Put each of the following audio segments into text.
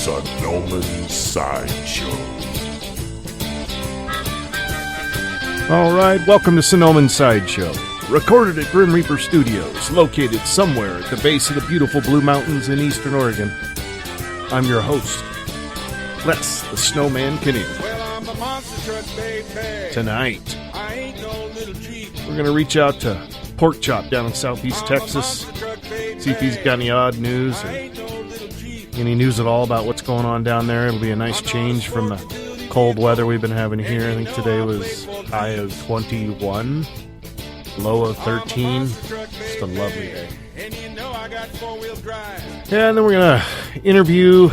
Sonoma Sideshow. All right, welcome to Sonoma Sideshow. Recorded at Grim Reaper Studios, located somewhere at the base of the beautiful Blue Mountains in eastern Oregon. I'm your host, Les the Snowman Canoe. Well, I'm a monster truck, baby. Tonight, I ain't no little Jeep. we're going to reach out to Pork Chop down in southeast Texas, see if he's got any odd news or any news at all about what's going on down there. It'll be a nice change from the cold weather we've been having here. I think today was high of 21, low of 13. Just a lovely day. Yeah, and then we're going to interview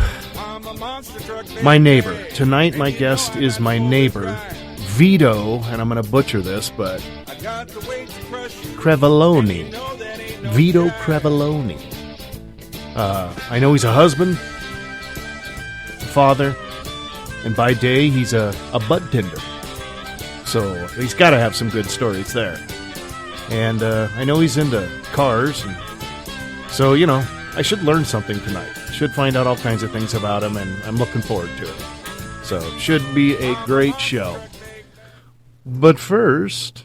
my neighbor. Tonight, my guest is my neighbor, Vito, and I'm going to butcher this, but Crivellone. Vito Crivellone. I know he's a husband, a father, and by day he's a bud tender. So he's got to have some good stories there. And I know he's into cars, and so, you know, I should learn something tonight. Should find out all kinds of things about him, and I'm looking forward to it. So, should be a great show. But first,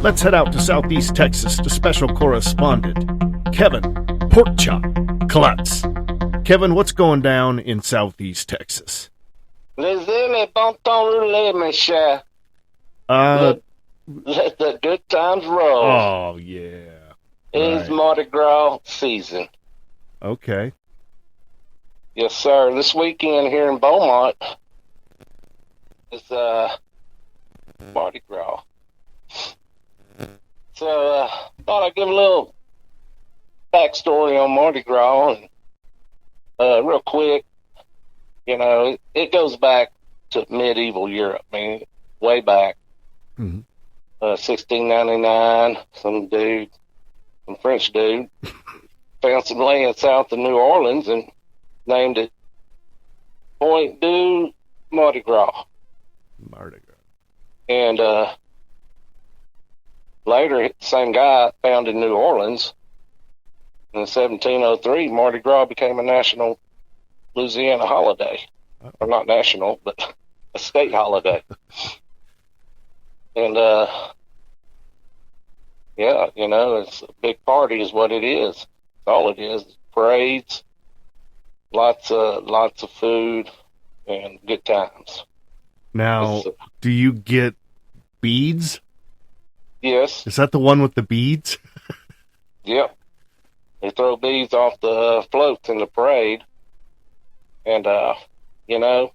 let's head out to Southeast Texas to Special Correspondent Kevin Pork Chop Klutz. Kevin, what's going down in Southeast Texas? Les amis, bon temps rouler, mes chers. Let the good times roll. Oh, yeah. It's Mardi Gras season. Okay. Yes, sir. This weekend here in Beaumont is Mardi Gras. So thought I'd give a little backstory on Mardi Gras, and real quick. You know, it goes back to medieval Europe. I mean, way back. Mm-hmm. 1699, some French dude, found some land south of New Orleans and named it Point du Mardi Gras. Mardi Gras. And later, the same guy found in New Orleans in 1703, Mardi Gras became a national Louisiana holiday. Or not national, but a state holiday. And, yeah, you know, it's a big party is what it is. That's all it is. Parades, lots of food, and good times. Now, do you get beads? Yes. Is that the one with the beads? Yep. They throw beads off the floats in the parade. And, you know,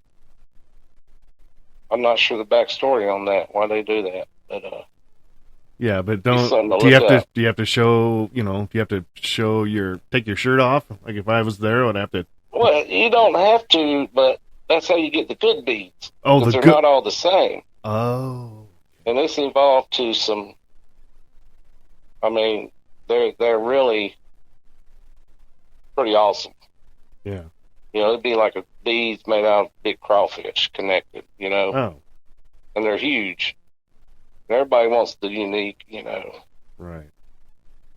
I'm not sure the backstory on that, why they do that, but yeah, but do you have to show, you know, do you have to take your shirt off? Like if I was there, I would have to. Well, you don't have to, but that's how you get the good beads. Oh, they're not all the same. Oh. And this involved to some, I mean, they're really pretty awesome. Yeah. You know, it'd be like a beads made out of big crawfish connected, you know. Oh. And they're huge. Everybody wants the unique, you know, right,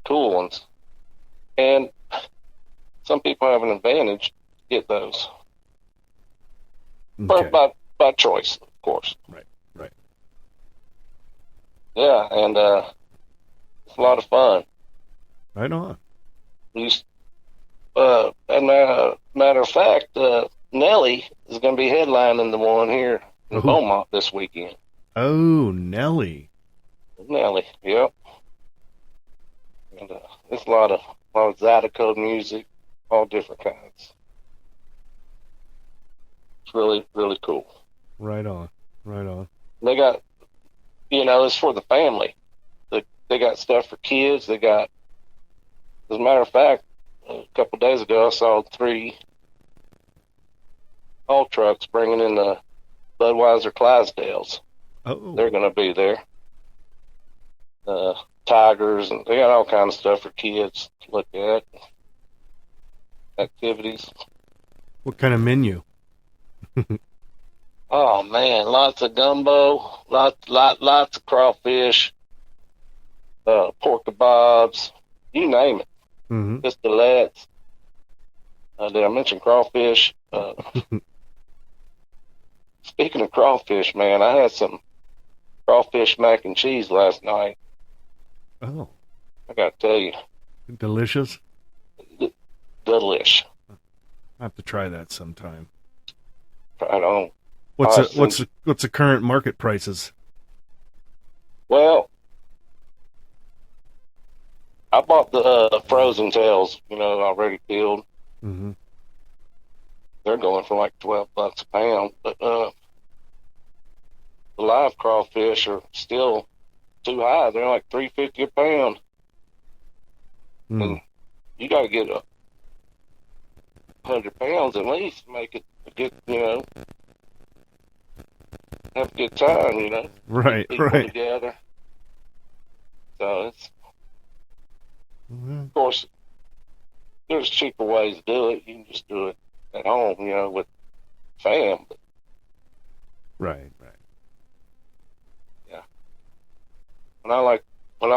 cool ones. And some people have an advantage to get those. Okay. But by choice, of course. Right. Yeah, and it's a lot of fun. Right on. Matter of fact, Nelly is going to be headlining the one here in Beaumont this weekend. Oh, Nelly, yep. And there's a lot of Zydeco music, all different kinds. It's really, really cool. Right on. They got, you know, it's for the family. They got stuff for kids. They got, as a matter of fact, a couple of days ago, I saw 3 haul trucks bringing in the Budweiser Clydesdales. Oh. They're going to be there. Tigers, and they got all kinds of stuff for kids to look at. Activities. What kind of menu? Oh man, lots of gumbo, lots of crawfish, pork kebabs, you name it. Mm-hmm. pistolets. Did I mention crawfish? Speaking of crawfish, man, I had some crawfish mac and cheese last night. Oh. I got to tell you. Delicious? Delish. I have to try that sometime. Right on. What's the current market prices? Well, I bought the frozen tails, already peeled. Mm-hmm. They're going for like $12 a pound, but the live crawfish are still too high. They're like $3.50 a pound. And you got to get 100 pounds at least to make it a good, have a good time, Right, People right. together. So it's, Mm-hmm. of course, there's cheaper ways to do it. You can just do it at home, with fam. But Right. yeah. When I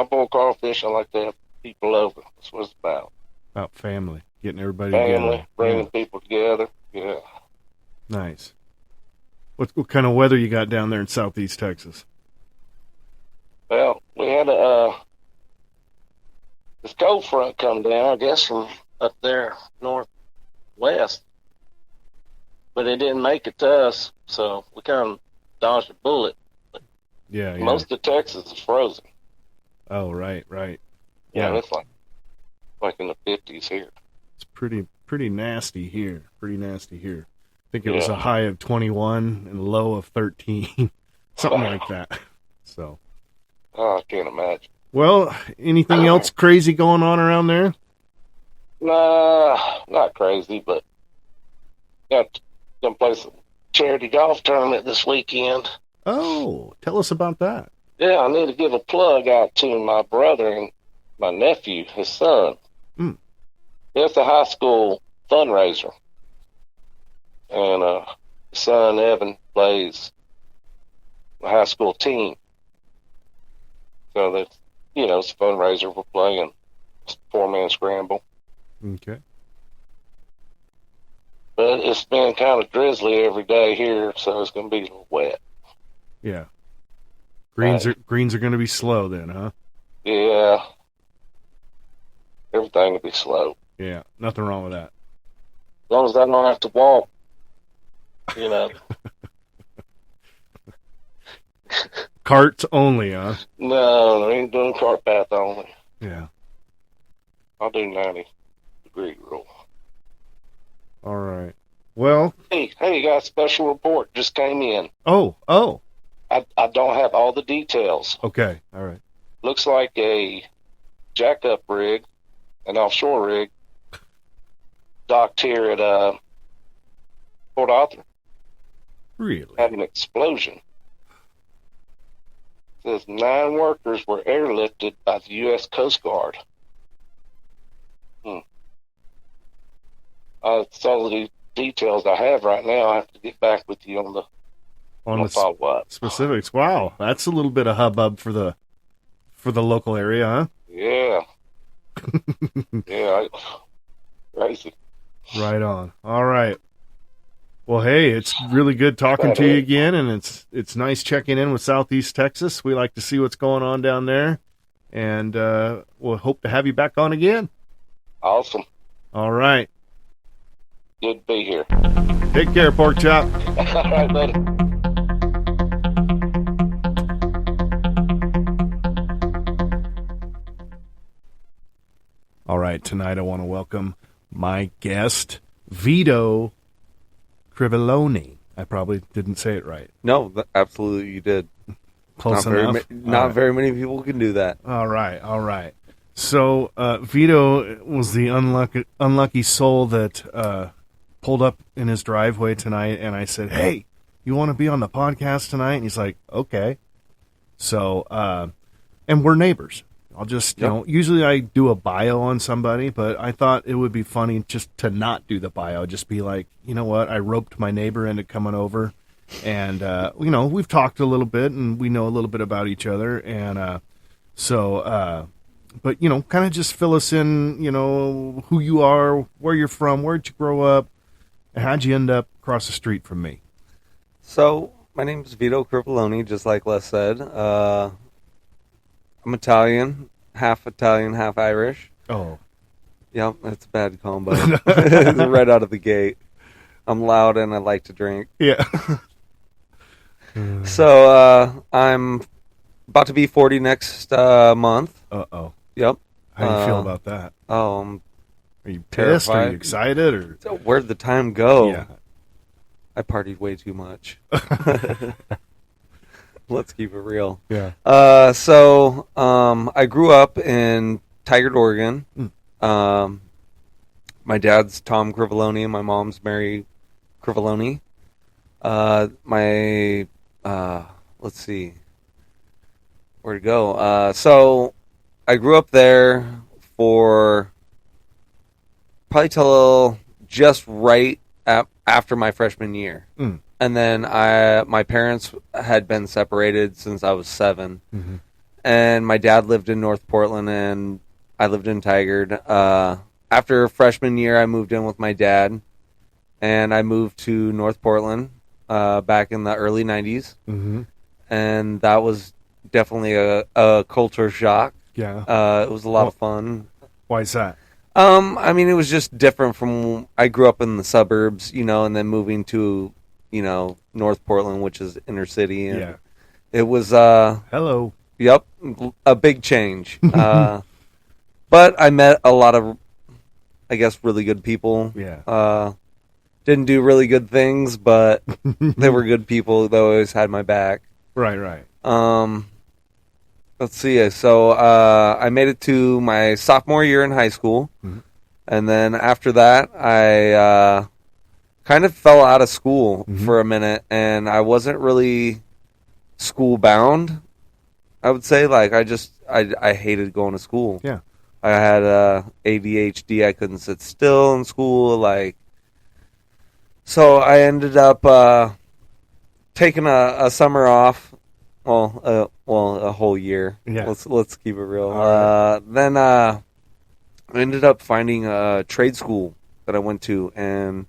boil crawfish, I like to have people over. That's what it's about. About family, getting everybody Family, together. bringing people together. Yeah. Nice. What kind of weather you got down there in Southeast Texas? Well, we had this cold front come down, I guess, from up there northwest. But it didn't make it to us, so we kind of dodged a bullet. Yeah. Most of Texas is frozen. Oh, right. Yeah, it's like in the 50s here. It's pretty nasty here. I think it was a high of 21 and a low of 13. Something like that. So. Oh, I can't imagine. Well, anything else crazy going on around there? Nah, not crazy, but got to play some charity golf tournament this weekend. Oh, tell us about that. Yeah, I need to give a plug out to my brother and my nephew, his son. It's a high school fundraiser. And his son, Evan, plays the high school team. So that's, it's a fundraiser. We're playing a 4-man scramble. Okay. But it's been kind of drizzly every day here, so it's going to be a little wet. Yeah. Greens are going to be slow then, huh? Yeah. Everything will be slow. Yeah, nothing wrong with that. As long as I don't have to walk, Carts only, huh? No, I ain't doing cart path only. Yeah. I'll do 90-degree rule. All right. Well. Hey, you got a special report just came in. Oh. I don't have all the details. Okay. All right. Looks like a jackup rig, an offshore rig, docked here at Port Arthur. Really? Had an explosion. It says 9 workers were airlifted by the U.S. Coast Guard. That's all the details I have right now. I have to get back with you on the follow-up. Specifics. Wow, that's a little bit of hubbub for the local area, huh? Yeah. Yeah. Crazy. Right on. All right. Well, hey, it's really good talking to you again, and it's nice checking in with Southeast Texas. We like to see what's going on down there, and we'll hope to have you back on again. Awesome. All right. Good to be here. Take care, Pork Chop. All right, buddy. All right, tonight I want to welcome my guest, Vito Crivellone. I probably didn't say it right. No, absolutely you did. Close enough. Not very many people can do that. All right. So Vito was the unlucky soul that pulled up in his driveway tonight, and I said, "Hey, you want to be on the podcast tonight?" And he's like, "Okay." So, and we're neighbors. I'll just, usually I do a bio on somebody, but I thought it would be funny just to not do the bio. Just be like, you know what? I roped my neighbor into coming over, and, we've talked a little bit, and we know a little bit about each other. And so But, kind of just fill us in, who you are, where you're from, where'd you grow up, and how'd you end up across the street from me? So, my name is Vito Crivellone, just like Les said. I'm Italian, half Irish. Oh. Yep, that's a bad combo. Right out of the gate. I'm loud and I like to drink. Yeah. So, I'm about to be 40 next month. Uh-oh. Yep. How do you feel about that? Oh, I'm Are you pissed? terrified. Are you excited? Or Where'd the time go? Yeah. I partied way too much. Let's keep it real. Yeah. So I grew up in Tigard, Oregon. My dad's Tom Crivellone and my mom's Mary Crivellone. Let's see. Where to go? So I grew up there for probably till just right after my freshman year. And then my parents had been separated since I was 7. Mm-hmm. And my dad lived in North Portland and I lived in Tigard. After freshman year, I moved in with my dad and I moved to North Portland back in the early 90s. Mm-hmm. And that was definitely a culture shock. Yeah. It was a lot of fun. Why is that? I mean, it was just different from, I grew up in the suburbs, and then moving to, North Portland, which is inner city. And Yeah. it was, Hello. yep, a big change. But I met a lot of, I guess, really good people. Yeah. Didn't do really good things, but they were good people. They always had my back. Right. Let's see. So I made it to my sophomore year in high school. Mm-hmm. And then after that, I kind of fell out of school for a minute. And I wasn't really school bound, I would say. Like, I hated going to school. Yeah. I had ADHD. I couldn't sit still in school. So I ended up taking a summer off. Well, a whole year. Yeah. Let's keep it real. Right. Then I ended up finding a trade school that I went to, and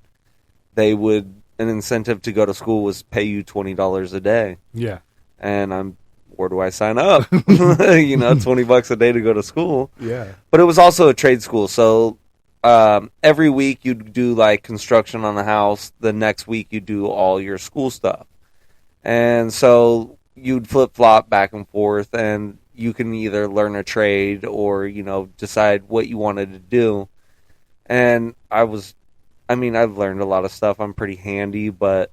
an incentive to go to school was pay you $20 a day. Yeah. And where do I sign up? $20 a day to go to school. Yeah. But it was also a trade school, so every week you'd do like construction on the house. The next week you'd do all your school stuff, and so you'd flip-flop back and forth, and you can either learn a trade or, decide what you wanted to do. And I've learned a lot of stuff. I'm pretty handy, but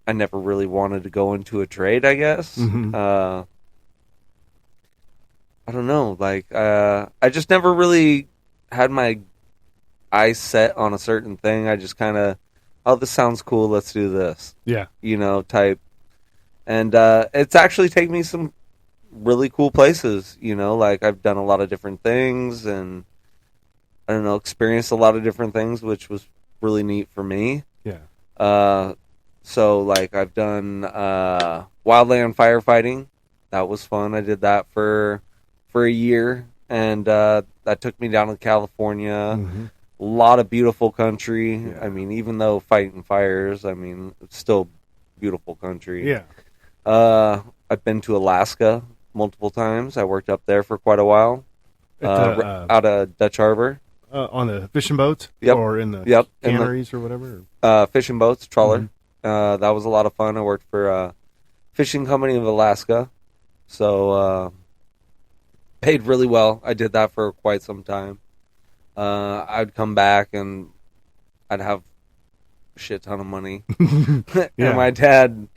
I never really wanted to go into a trade, I guess. Mm-hmm. I don't know. I just never really had my eyes set on a certain thing. I just kind of, oh, this sounds cool, let's do this. Yeah. Type. And it's actually taken me some really cool places, I've done a lot of different things and, I don't know, experienced a lot of different things, which was really neat for me. Yeah. So, I've done wildland firefighting. That was fun. I did that for a year, and that took me down to California. Mm-hmm. A lot of beautiful country. Yeah. I mean, even though fighting fires, it's still beautiful country. Yeah. I've been to Alaska multiple times. I worked up there for quite a while. Out of Dutch Harbor. On the fishing boats? Yep. Or in the Yep. canneries or whatever? Fishing boats, trawler. Mm-hmm. That was a lot of fun. I worked for a fishing company of Alaska. So, paid really well. I did that for quite some time. I'd come back and I'd have a shit ton of money. Yeah. And my dad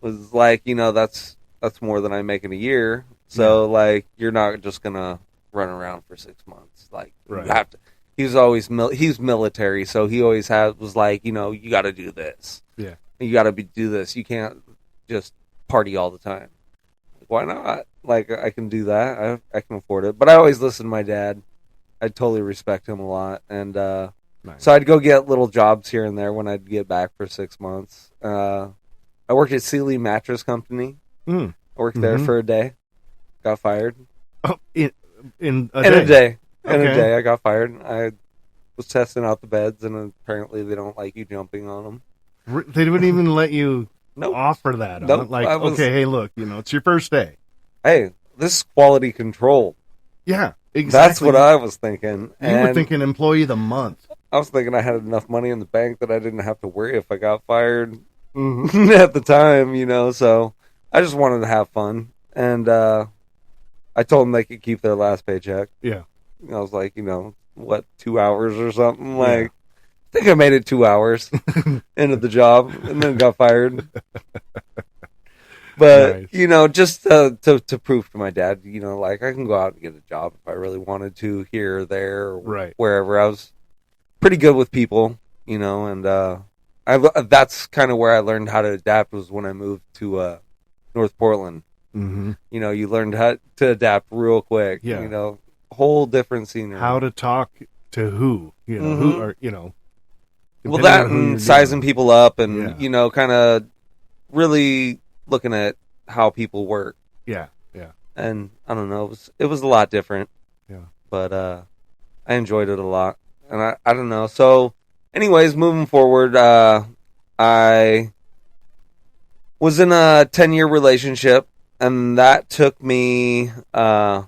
was like, that's more than I make in a year. So, you're not just going to run around for 6 months. Right. You have to. He was always he's military, so he always was like, you got to do this. Yeah. You got to do this. You can't just party all the time. Why not? I can do that. I can afford it. But I always listen to my dad. I totally respect him a lot. And Nice. so I'd go get little jobs here and there when I'd get back for 6 months. I worked at Sealy Mattress Company. Mm. I worked there for a day. Got fired. Oh, in a In day? a Okay. day, I got fired. I was testing out the beds, and apparently they don't like you jumping on them. They wouldn't even let you Nope. offer that. Nope. On it. Like, I was- okay, hey, look, it's your first day. Hey, this is quality control. Yeah, exactly. That's what I was thinking. You were And thinking employee of the month. I was thinking I had enough money in the bank that I didn't have to worry if I got fired Mm-hmm. at the time, so I just wanted to have fun. And I told them they could keep their last paycheck. Yeah. I was like, 2 hours or something? Like, I think I made it 2 hours into the job and then got fired. But, Nice. just to prove to my dad, like I can go out and get a job if I really wanted to here or there or Right. wherever. I was pretty good with people, and that's kind of where I learned how to adapt was when I moved to North Portland. Mm-hmm. You learned how to adapt real quick. Yeah. Whole different scenery. How to talk to who, Mhm. who are, well, depending that on who you're and sizing dealing people up and, Yeah. kind of really looking at how people work. with. Yeah. And I don't know, it was a lot different. Yeah. But I enjoyed it a lot. And I don't know. So, anyways, moving forward, I was in a 10-year relationship, and that took me, that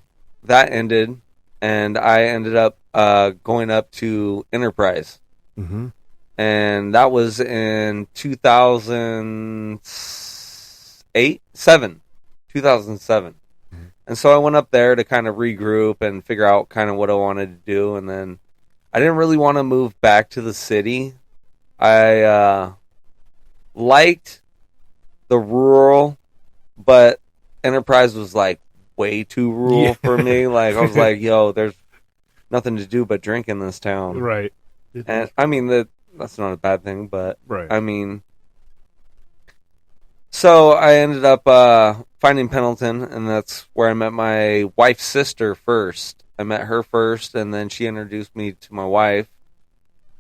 ended, and I ended up going up to Enterprise. Mm-hmm. And that was in 2007. And so I went up there to kind of regroup and figure out kind of what I wanted to do. And then I didn't really want to move back to the city. I liked the rural, but Enterprise was like way too rural for me. Like I was like, yo, there's nothing to do but drink in this town. Right. And I mean that's not a bad thing, but Right. I mean, so I ended up finding Pendleton, and that's where I met my wife's sister first. I met her first, and then she introduced me to my wife,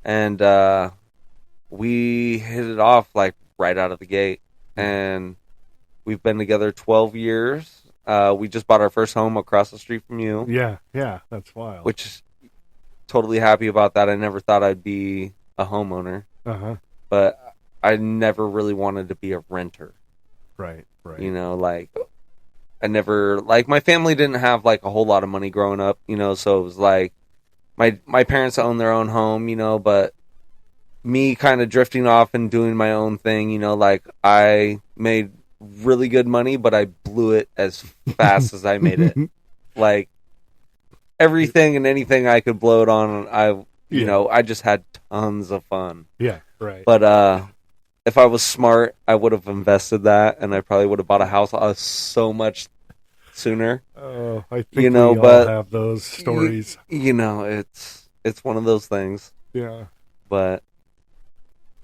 and we hit it off like right out of the gate. And we've been together 12 years. We just bought our first home across the street from you, Yeah. That's wild. which totally happy about that. I never thought I'd be a homeowner, Uh-huh. but I never really wanted to be a renter. Right. Like I never, like my family didn't have like a whole lot of money growing up, so it was like my parents owned their own home, but me kind of drifting off and doing my own thing, like I made really good money, but I blew it as fast as I made it. Like everything and anything I could blow it on, I just had tons of fun. Yeah. Right. But if I was smart, I would have invested that, and I probably would have bought a house so much sooner. Oh, I think You we know, all but- have those stories. It's one of those things. Yeah. But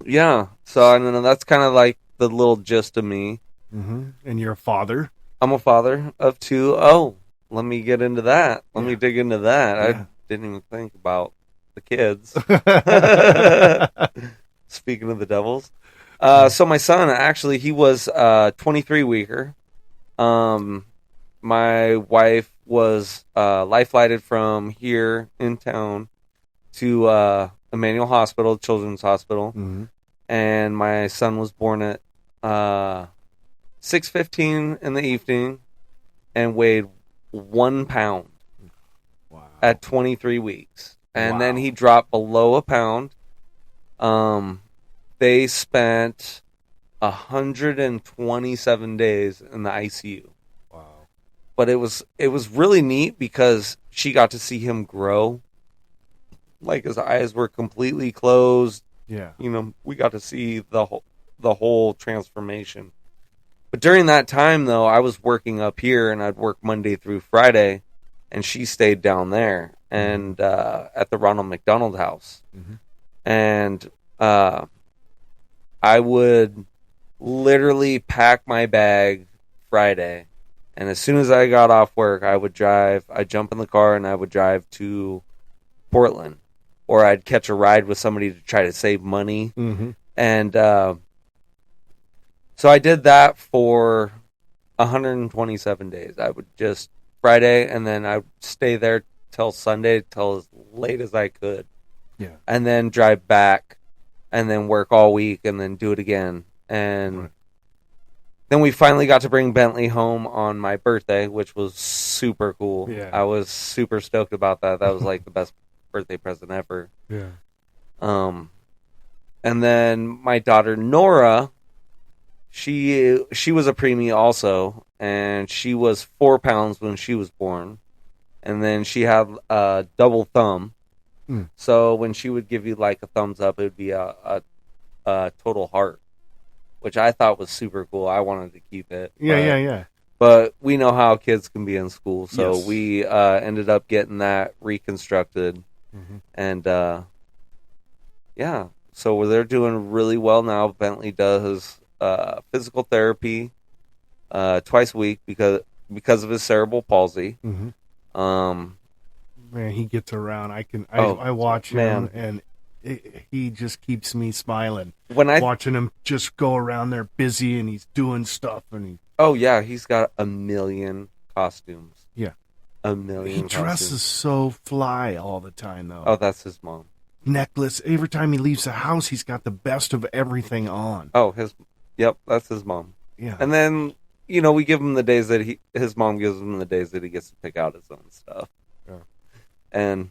yeah, so I don't know. That's kind of like the little gist of me. Mm-hmm. And you're a father. I'm a father of 2. Oh, let me get into that. Let me Yeah. dig into that. Yeah. I didn't even think about the kids. Speaking of the devils. So my son, actually, he was 23 weeker. My wife was life flighted from here in town to Emmanuel Hospital, Children's Hospital. Mm-hmm. And my son was born at 6:15 in the evening and weighed 1 pound Wow. at 23 weeks. And then Wow. he dropped below a pound. They spent 127 days in the ICU. Wow. But it was really neat because she got to see him grow. Like his eyes were completely closed. Yeah. We got to see the whole transformation. But during that time, though, I was working up here, and I'd work Monday through Friday, and she stayed down there and at the Ronald McDonald House. Mm-hmm. And I would literally pack my bag Friday, and as soon as I got off work, I'd jump in the car, and I would drive to Portland, or I'd catch a ride with somebody to try to save money. Mm-hmm. And so I did that for 127 days. I would just Friday, and then I'd stay there till Sunday, till as late as I could. Yeah. And then drive back, and then work all week, and then do it again. And then we finally got to bring Bentley home on my birthday, which was super cool. Yeah. I was super stoked about that. That was like the best birthday present ever. Yeah. And then my daughter Nora, she was a preemie also, and she was 4 pounds when she was born, and then she had a double thumb. So when she would give you like a thumbs up, it would be a total heart, which I thought was super cool. I wanted to keep it. Yeah. But we know how kids can be in school, so Yes. we ended up getting that reconstructed, and yeah. So they're doing really well now. Bentley does physical therapy twice a week because of his cerebral palsy. Man, he gets around. I watch him, and he just keeps me smiling. Watching him just go around there busy, and he's doing stuff, and he's got a million costumes. Yeah. A million. He dresses so fly all the time, though. Oh, that's his mom. Necklace. Every time he leaves the house, he's got the best of everything on. Oh, that's his mom. Yeah. And then, we give him the days that his mom gives him the days that he gets to pick out his own stuff. Yeah. And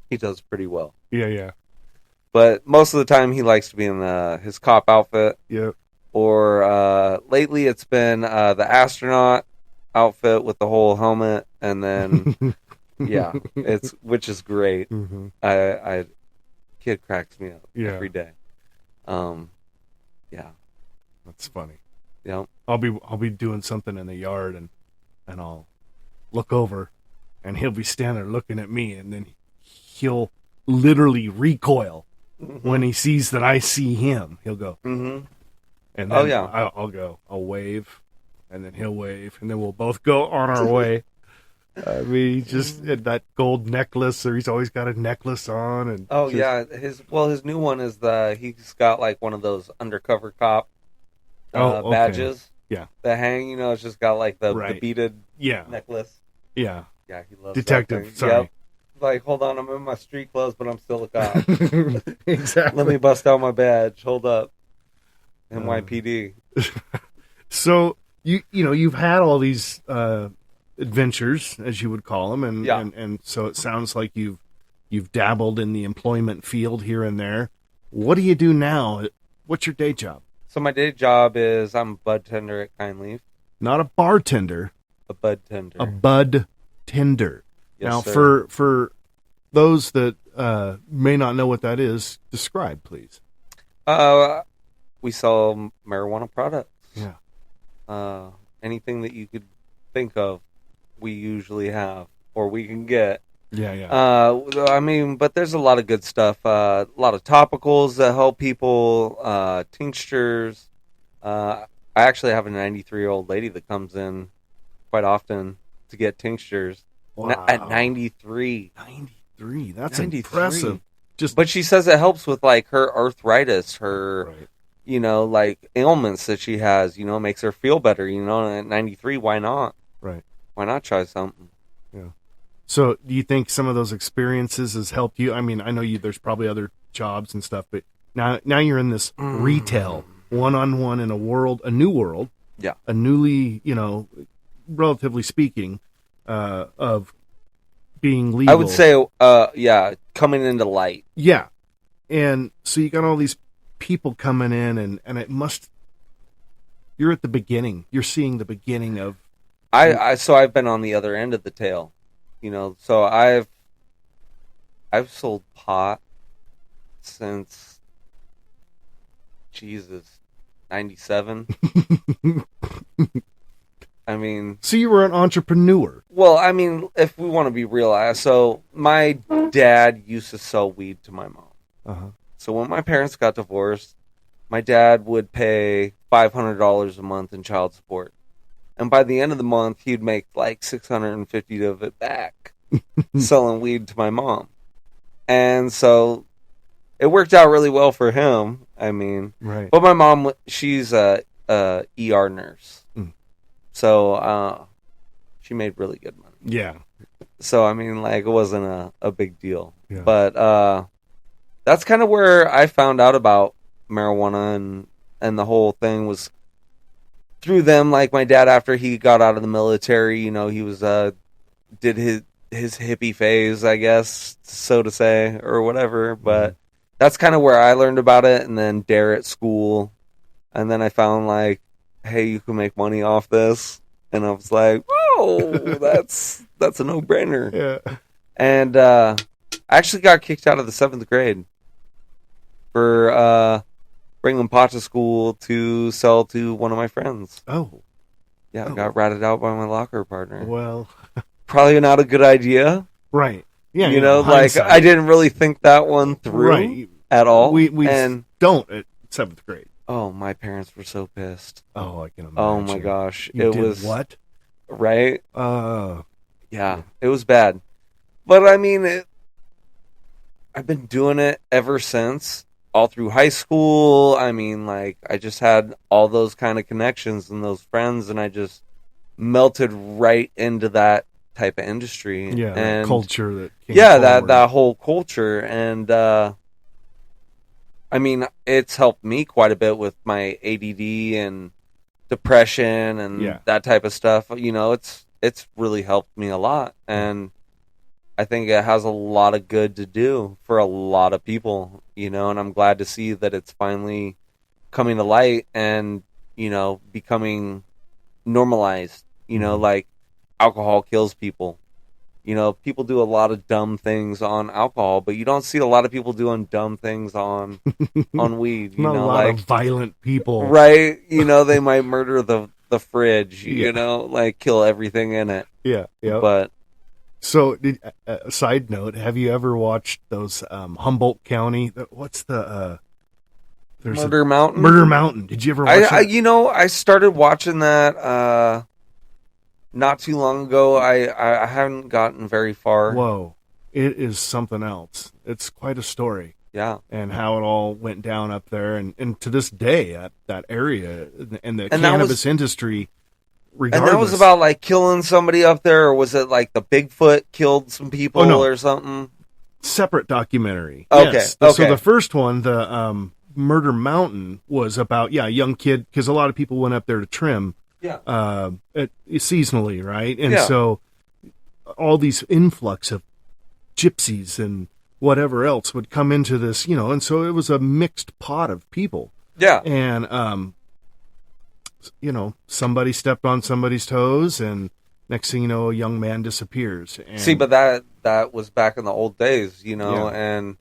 he does pretty well. Yeah. But most of the time he likes to be in his cop outfit. Yeah. Or lately it's been the astronaut outfit with the whole helmet, and then which is great. I kid cracks me up every day. That's funny. Yeah. I'll be doing something in the yard, and I'll look over, and he'll be standing there looking at me, and then he'll literally recoil when he sees that I see him. He'll go, and then I'll go, I'll wave, and then he'll wave, and then we'll both go on our way. I mean, he just had that gold necklace, or he's always got a necklace on, and his new one is he's got like one of those undercover cop badges. Yeah, that hang. It's just got like the beaded necklace. Yeah, he loves detective. That sorry. Yep. Like, hold on, I'm in my street clothes, but I'm still a cop. Exactly. Let me bust out my badge. Hold up, NYPD. So you've had all these adventures, as you would call them, and so it sounds like you've dabbled in the employment field here and there. What do you do now? What's your day job? So my day job is I'm a bud tender at Kind Leaf. Not a bartender. A bud tender. A bud tender. Yes, now, sir. for those that may not know what that is, describe, please. We sell marijuana products. Yeah. Anything that you could think of, we usually have, or we can get. Yeah. But there's a lot of good stuff. A lot of topicals that help people. Tinctures. I actually have a 93-year-old lady that comes in quite often to get tinctures. Wow. At 93. 93. That's 93. impressive. But she says it helps with like her arthritis, her like ailments that she has. Makes her feel better. And at 93, why not? Right. Why not try something? Yeah. So, do you think some of those experiences has helped you? I mean, I know there's probably other jobs and stuff, but now you're in this retail, one-on-one in a new world. Yeah. A newly, relatively speaking, of being legal. I would say, coming into light. Yeah. And so you got all these people coming in, and it must. You're at the beginning. You're seeing the beginning of. So I've been on the other end of the tail. So I've sold pot since 97. I mean, so you were an entrepreneur. Well, I mean, if we want to be real, so my dad used to sell weed to my mom. Uh-huh. So when my parents got divorced, my dad would pay $500 a month in child support. And by the end of the month, he'd make like $650 of it back selling weed to my mom. And so it worked out really well for him. I mean, right. But my mom, she's a ER nurse. So she made really good money. Yeah. So, I mean, like, it wasn't a big deal. Yeah. But that's kind of where I found out about marijuana and the whole thing was through them. Like, my dad, after he got out of the military, you know, he was did his hippie phase, I guess, so to say, or whatever. But that's kind of where I learned about it. And then Dare at school. And then I found, like, hey, you can make money off this. And I was like, whoa, that's a no-brainer. Yeah. And I actually got kicked out of the 7th grade for bringing pot to school to sell to one of my friends. Oh. Yeah, I got ratted out by my locker partner. Well. Probably not a good idea. Right. Yeah. You know, like, hindsight. I didn't really think that one through at all. We and don't at 7th grade. oh, my parents were so pissed. Oh, I can imagine. Oh my gosh. You it did was what? right? Yeah. It was bad. But I mean, I've been doing it ever since, all through high school. I mean, like, I just had all those kind of connections and those friends, and I just melted right into that type of industry. Yeah, and that culture that came that forward. whole culture. And I mean, it's helped me quite a bit with my ADD and depression and that type of stuff. You know, it's really helped me a lot, and I think it has a lot of good to do for a lot of people, you know, and I'm glad to see that it's finally coming to light and, you know, becoming normalized. You know, like, alcohol kills people. You know, people do a lot of dumb things on alcohol, but you don't see a lot of people doing dumb things on weed. You Not know, a lot like, of violent people. right? You know, they might murder the fridge, you know, like, kill everything in it. Yeah, yeah. But so, side note: have you ever watched those Humboldt County? What's the there's Murder Mountain? Murder Mountain. Did you ever watch that? you know, I started watching that not too long ago. I haven't gotten very far. Whoa, it is something else. It's quite a story. Yeah. And how it all went down up there, and to this day, that area and the And cannabis industry. Regardless. And that was about, like, killing somebody up there, or was it like the Bigfoot killed some people or something? Separate documentary. Okay. Yes. Okay. So the first one, the Murder Mountain, was about a young kid, because a lot of people went up there to trim. Yeah. Seasonally, right? And Yeah. so all these influx of gypsies and whatever else would come into this, you know, and so it was a mixed pot of people. Yeah. And you know, somebody stepped on somebody's toes, and next thing you know, a young man disappears. And see, but that was back in the old days, you know, and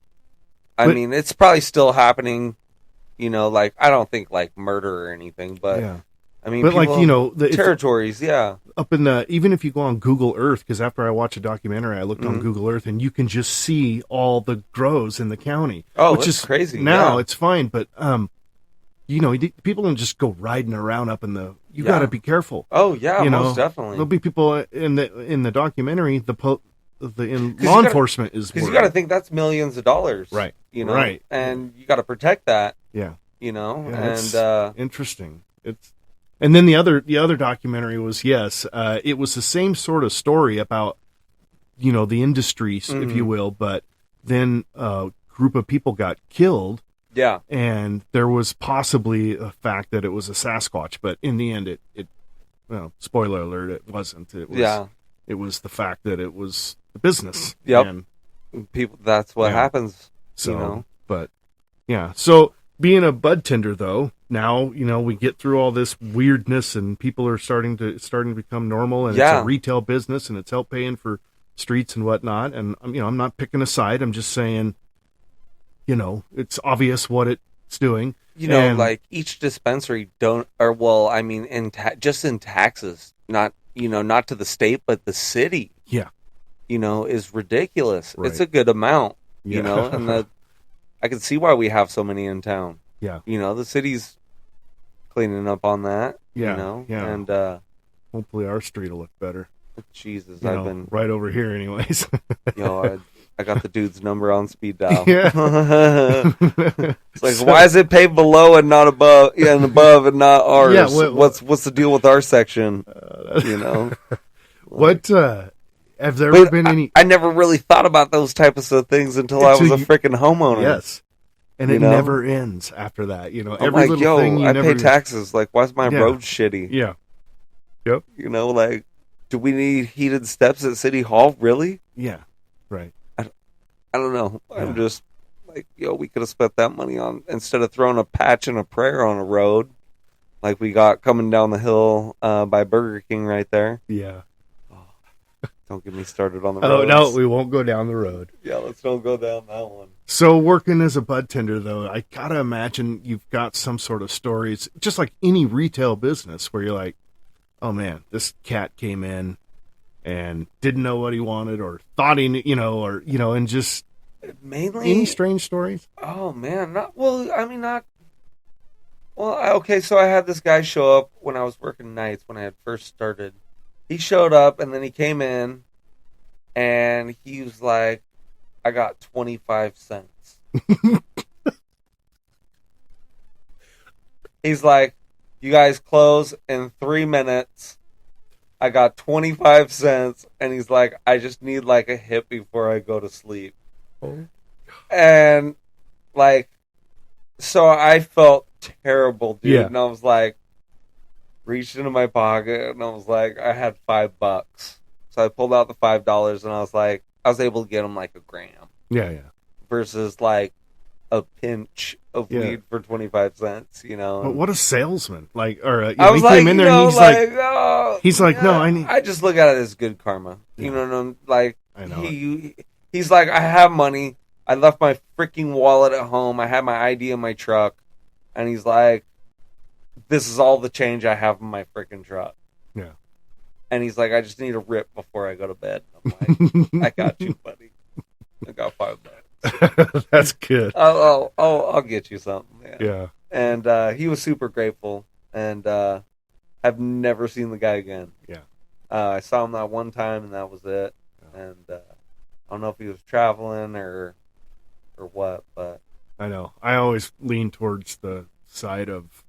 I But- mean, it's probably still happening, you know, like, I don't think, like, murder or anything, but I mean, but, like, people- you know, territories, up in the, even if you go on Google Earth, because after I watched a documentary, I looked on Google Earth, and you can just see all the grows in the county. Oh, which it's is crazy. now. Yeah. It's fine, but you know, people don't just go riding around up in the. You Yeah. got to be careful. Oh yeah, you most know, definitely. There'll be people in the documentary. Law gotta- enforcement is Because you worried. got to think that's millions of dollars, Right. You know, Right. and you got to protect that. Yeah. You know, Yeah, it's and interesting. And then the other documentary was it was the same sort of story about, you know, the industries, if you will, but then a group of people got killed. yeah, And there was possibly a fact that it was a Sasquatch, but in the end, it well, spoiler alert, it wasn't. It was, it was the fact that it was the business. Yep. And people. That's what Yeah. happens. so, You know, but yeah. So being a bud tender, though, now, you know, we get through all this weirdness, and people are starting to become normal, and it's a retail business, and it's help paying for streets and whatnot. And, you know, I'm not picking a side. I'm just saying, you know, it's obvious what it's doing. you know, And- like, each dispensary I mean, just in taxes, not to the state, but the city. Yeah. You know, is ridiculous. Right. It's a good amount. Yeah. You know, and I can see why we have so many in town. Yeah. You know, the city's cleaning up on that. Yeah, You know, yeah. and Hopefully our street will look better. Jesus, You I've know, been right over here anyways. I got the dude's number on speed dial. Yeah. It's like, why is it paved below and not above? Yeah, and above and not ours. Yeah, what's the deal with our section? You know, What have there ever been any? I never really thought about those types of things until I was a freaking homeowner. Yes. And it never ends after that. You know, I'm every like, little thing you I never pay taxes. Like, why's my road shitty? Yeah. Yep. You know, like, do we need heated steps at City Hall? Really? Yeah. Right. I don't know. I'm just like, we could have spent that money on, instead of throwing a patch and a prayer on a road, like we got coming down the hill by Burger King right there. Yeah. Don't get me started on the road. Oh, no, we won't go down the road. Yeah, let's don't go down that one. So working as a bud tender, though, I gotta imagine you've got some sort of stories, just like any retail business, where you're like, oh man, this cat came in and didn't know what he wanted, or thought he, and just mainly any strange stories. Oh man, okay. So I had this guy show up when I was working nights when I had first started. He showed up and then he came in and he was like, I got 25 cents. He's like, you guys close in 3 minutes. I got 25 cents. And he's like, I just need like a hit before I go to sleep. Oh. And like, so I felt terrible, dude. Yeah. And I was like, reached into my pocket and I was like, I had $5. So I pulled out the $5 and I was like, I was able to get him like a gram. Yeah. Versus like a pinch of weed for 25 cents, you know. But what a salesman! Like, or I was he like, came in there and he's like, no, I need. I just look at it as good karma, you know. Like, I know he's like, I have money. I left my freaking wallet at home. I had my ID in my truck, and he's like, this is all the change I have in my freaking truck. Yeah. And he's like, I just need a rip before I go to bed. I'm like, I got you, buddy. I got $5. That's good. I'll get you something. Man. Yeah. And he was super grateful, and have never seen the guy again. Yeah. I saw him that one time, and that was it. Yeah. And I don't know if he was traveling or what, but I know. I always lean towards the side of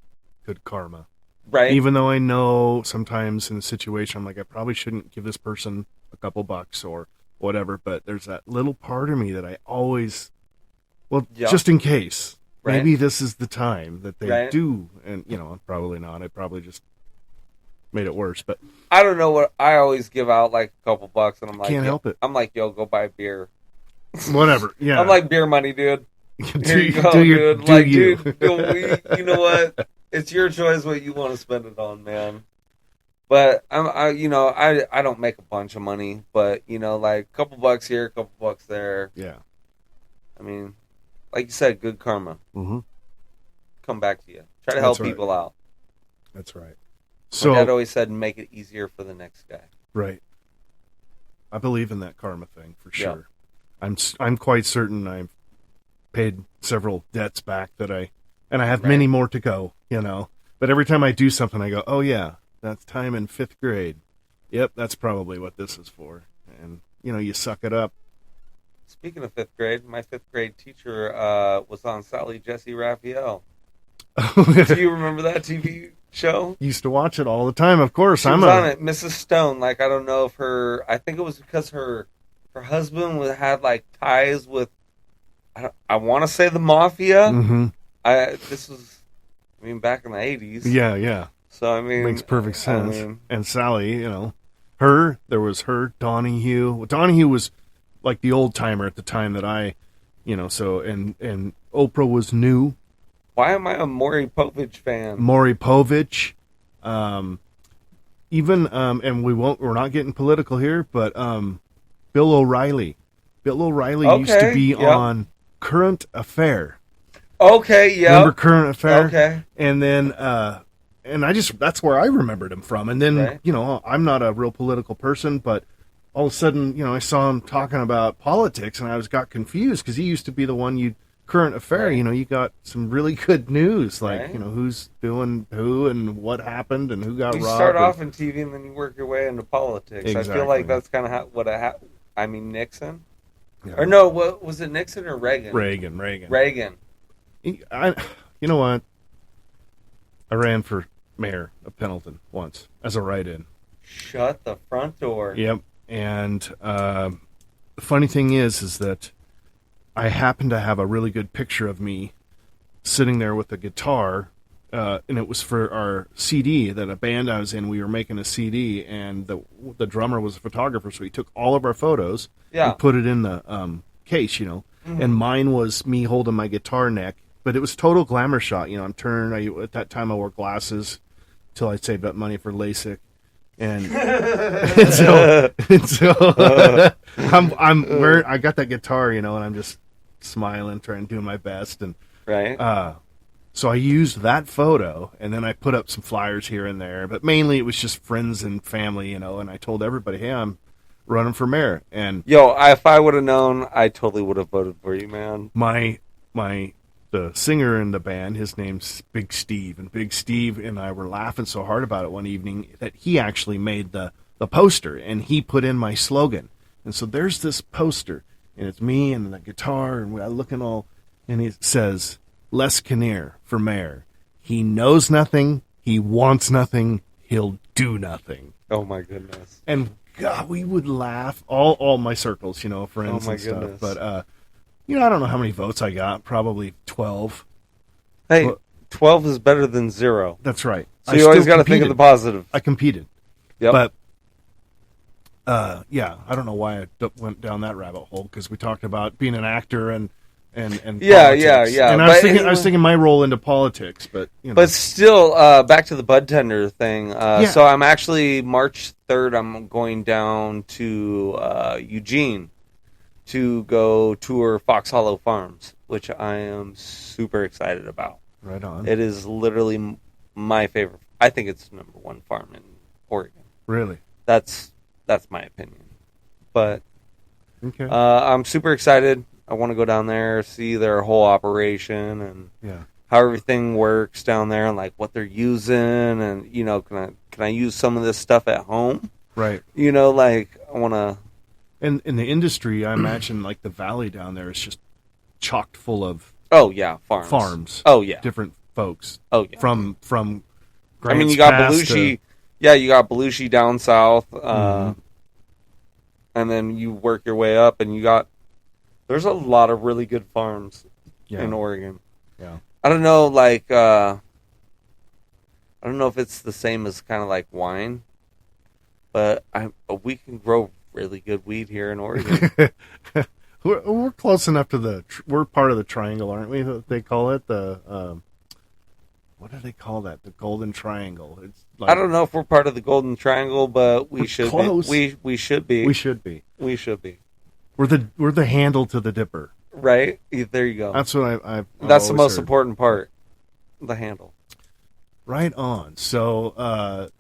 good karma. Right. Even though I know sometimes in a situation I'm like, I probably shouldn't give this person a couple bucks or whatever, but there's that little part of me that I always, just in case, maybe this is the time that they do, and probably not. I probably just made it worse, but I don't know what I always give out like a couple bucks, and I'm like, can't help it. I'm like, yo, go buy beer. Whatever. Yeah. I'm like, beer money, dude. Here you go, dude. You know what? It's your choice what you want to spend it on, man. But I don't make a bunch of money, but like a couple bucks here, a couple bucks there. Yeah. I mean, like you said, good karma. Mm-hmm. Come back to you. Try to help people out. That's right. So my dad always said, make it easier for the next guy. Right. I believe in that karma thing for sure. Yeah. I'm quite certain I've paid several debts back that I have many more to go, But every time I do something, I go, oh yeah, that's time in 5th grade. Yep, that's probably what this is for. And, you suck it up. Speaking of 5th grade, my 5th grade teacher was on Sally Jesse Raphael. Do you remember that TV show? Used to watch it all the time, of course. She was on it, Mrs. Stone. Like, I don't know if I think it was because her husband had, like, ties with, I want to say the mafia. Mm-hmm. This was, back in the 80s. Yeah, yeah. So, makes perfect sense. And Sally, there was her, Donahue. Donahue was like the old timer at the time that I, so, and Oprah was new. Why am I a Maury Povich fan? Maury Povich. Even, and we're not getting political here, but Bill O'Reilly. Bill O'Reilly used to be on Current Affair. Okay, yeah. Remember Current Affair? Okay. And then, that's where I remembered him from. And then, I'm not a real political person, but all of a sudden, I saw him talking about politics, and I got confused because he used to be the one Current Affair, you got some really good news, like, who's doing who and what happened and who got robbed. You start off in TV and then you work your way into politics. Exactly. I feel like that's kind of what Nixon? Yeah. Or no, was it Nixon or Reagan? Reagan. You know what? I ran for mayor of Pendleton once as a write-in. Shut the front door. Yep. And the funny thing is that I happen to have a really good picture of me sitting there with a guitar, and it was for our CD that a band I was in. We were making a CD, and the drummer was a photographer, so he took all of our photos and put it in the case, And mine was me holding my guitar neck, but it was total glamour shot. I'm turned. At that time, I wore glasses till I saved up money for LASIK. And, I'm wearing, I got that guitar, and I'm just smiling, trying to do my best. And right. So I used that photo, and then I put up some flyers here and there, but mainly it was just friends and family, and I told everybody, hey, I'm running for mayor. And if I would have known, I totally would have voted for you, man. The singer in the band, his name's Big Steve, and Big Steve and I were laughing so hard about it one evening that he actually made the poster, and he put in my slogan. And so there's this poster, and it's me and the guitar, and we're looking all, and it says, Les Kinnear for mayor. He knows nothing, he wants nothing, he'll do nothing. Oh my goodness. And God, we would laugh, all my circles, friends and stuff. Goodness. But I don't know how many votes I got, probably 12. Hey, But 12 is better than 0. that's right. So you always got to think of the positive. I competed. Yep. But I don't know why I went down that rabbit hole, because we talked about being an actor and politics. And I was thinking my role into politics, but But still, back to the bud tender thing. So I'm actually March 3rd. I'm going down to Eugene to go tour Fox Hollow Farms, which I am super excited about. Right on. It is literally my favorite. I think it's the number 1 farm in Oregon. Really? That's my opinion. But okay. I'm super excited. I want to go down there, see their whole operation and how everything works down there, and like what they're using, and can I use some of this stuff at home? Right. I want to. And in the industry, I imagine like the valley down there is just chocked full of farms. Oh yeah, different folks. Oh yeah, from Grants you got Belushi. You got Belushi down south, and then you work your way up, and there's a lot of really good farms in Oregon. Yeah. I don't know, I don't know if it's the same as kind of like wine, but we can grow really good weed here in Oregon. We're close enough to we're part of the triangle, aren't we? They call it the, what do they call that? The Golden Triangle. It's like, I don't know if we're part of the Golden Triangle, but we should close. be. We should be. We should be. We should be. We're the handle to the dipper. Right? There you go. That's what I've That's the most heard. important part. The handle. Right on. So,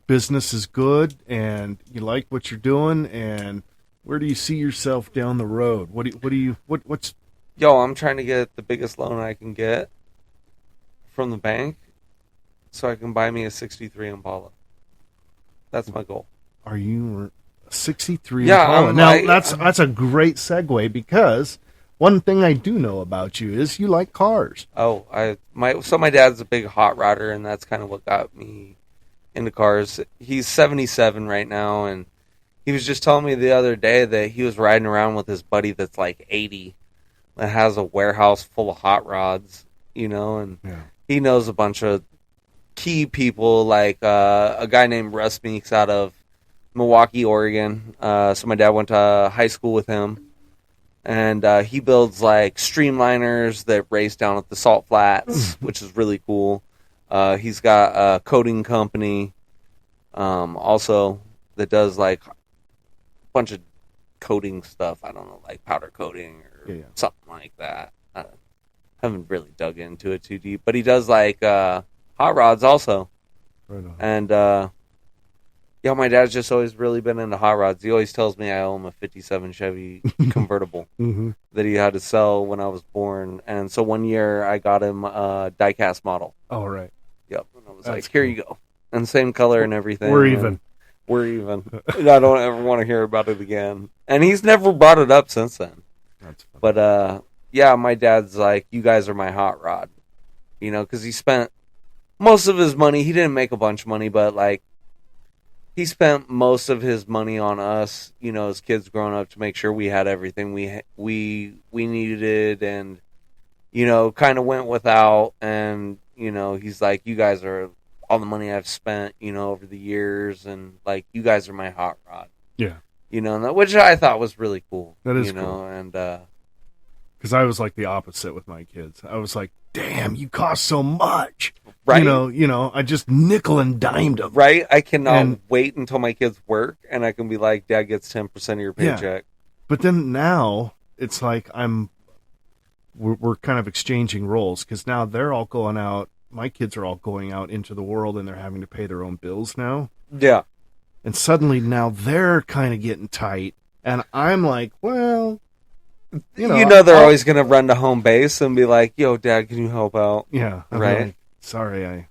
business is good, and you like what you're doing, and where do you see yourself down the road? What's... I'm trying to get the biggest loan I can get from the bank so I can buy me a 63 Impala. That's my goal. Are you... 63 Yeah, Impala. That's a great segue, because one thing I do know about you is you like cars. Oh, my dad's a big hot rodder, and that's kind of what got me into cars. He's 77 right now, and he was just telling me the other day that he was riding around with his buddy that's like 80 that has a warehouse full of hot rods, and he knows a bunch of key people, like a guy named Russ Meeks out of Milwaukee, Oregon. So my dad went to high school with him, and he builds like streamliners that race down at the salt flats, which is really cool. He's got a coating company also that does like a bunch of coating stuff. I don't know, like powder coating or something like that. I haven't really dug into it too deep, but he does like hot rods also. Right on. And my dad's just always really been into hot rods. He always tells me I owe him a 57 Chevy convertible that he had to sell when I was born. And so one year I got him a die-cast model. Oh, right. Yep. And I was like, here you go. And same color and everything. We're even. We're even. I don't ever want to hear about it again. And he's never brought it up since then. That's funny. But, my dad's like, you guys are my hot rod. Because he spent most of his money. He didn't make a bunch of money, but, like, he spent most of his money on us, as kids growing up, to make sure we had everything we needed, and kind of went without. And he's like, you guys are all the money I've spent, over the years, and like, you guys are my hot rod. Yeah. Which I thought was really cool. That is cool. And because I was like the opposite with my kids. I was like, damn, you cost so much. Right. I just nickel and dimed them. Right. I cannot wait until my kids work and I can be like, Dad gets 10% of your paycheck. Yeah. But then now it's like we're kind of exchanging roles, because now they're all going out. My kids are all going out into the world and they're having to pay their own bills now. Yeah. And suddenly now they're kind of getting tight. And I'm like, well, they're always going to run to home base and be like, yo, Dad, can you help out? Yeah. Right. Like, sorry, I